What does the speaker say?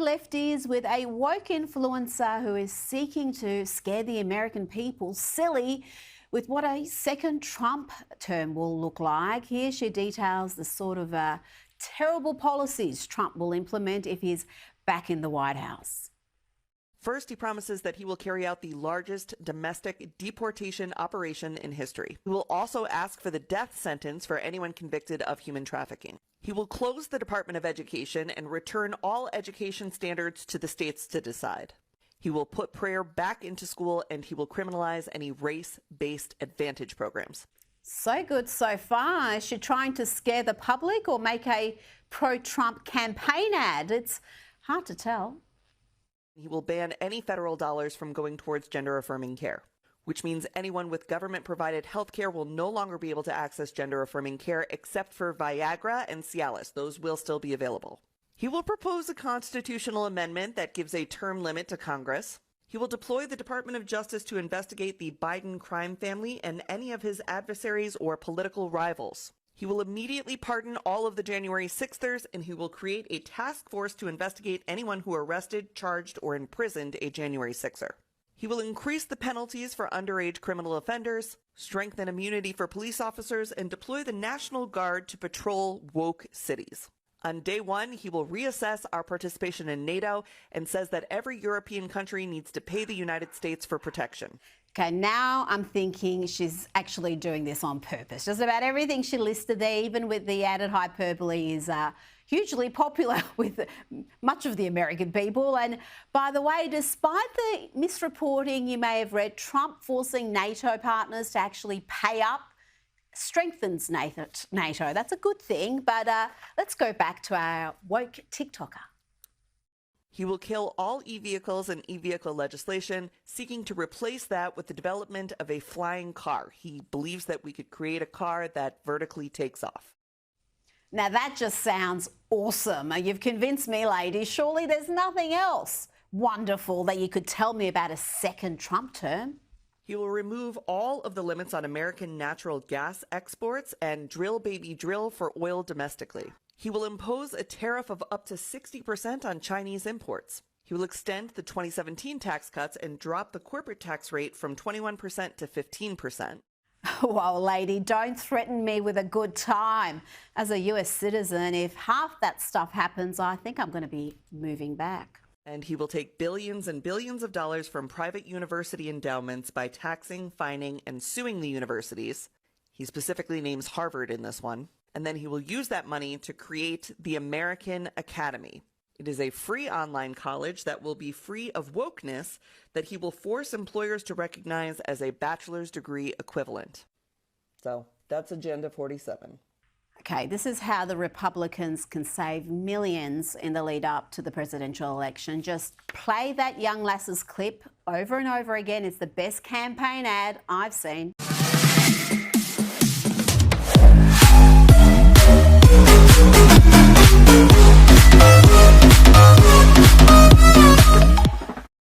lefties with a woke influencer who is seeking to scare the American people silly with what a second Trump term will look like. Here she details the sort of terrible policies Trump will implement if he's back in the White House. First, he promises that he will carry out the largest domestic deportation operation in history. He will also ask for the death sentence for anyone convicted of human trafficking. He will close the Department of Education and return all education standards to the states to decide. He will put prayer back into school, and he will criminalize any race-based advantage programs. So good so far. Is she trying to scare the public or make a pro-Trump campaign ad? It's hard to tell. He will ban any federal dollars from going towards gender-affirming care, which means anyone with government-provided health care will no longer be able to access gender-affirming care except for Viagra and Cialis. Those will still be available. He will propose a constitutional amendment that gives a term limit to Congress. He will deploy the Department of Justice to investigate the Biden crime family and any of his adversaries or political rivals. He will immediately pardon all of the January 6thers, and he will create a task force to investigate anyone who arrested, charged, or imprisoned a January 6er. He will increase the penalties for underage criminal offenders, strengthen immunity for police officers, and deploy the National Guard to patrol woke cities. On day one, he will reassess our participation in NATO and says that every European country needs to pay the United States for protection. Okay, now I'm thinking she's actually doing this on purpose. Just about everything she listed there, even with the added hyperbole, is hugely popular with much of the American people. And by the way, despite the misreporting you may have read, Trump forcing NATO partners to actually pay up strengthens NATO. That's a good thing, but let's go back to our woke TikToker. He will kill all e-vehicles and e-vehicle legislation, seeking to replace that with the development of a flying car. He believes that we could create a car that vertically takes off. Now that just sounds awesome. You've convinced me, ladies. Surely there's nothing else wonderful that you could tell me about a second Trump term. He will remove all of the limits on American natural gas exports and drill baby drill for oil domestically. He will impose a tariff of up to 60% on Chinese imports. He will extend the 2017 tax cuts and drop the corporate tax rate from 21% to 15%. Well, lady, don't threaten me with a good time. As a US citizen, if half that stuff happens, I think I'm going to be moving back. And he will take billions and billions of dollars from private university endowments by taxing, fining, and suing the universities. He specifically names Harvard in this one. And then he will use that money to create the American Academy. It is a free online college that will be free of wokeness that he will force employers to recognize as a bachelor's degree equivalent. So that's Agenda 47. Okay, this is how the Republicans can save millions in the lead up to the presidential election. Just play that young lass's clip over and over again. It's the best campaign ad I've seen.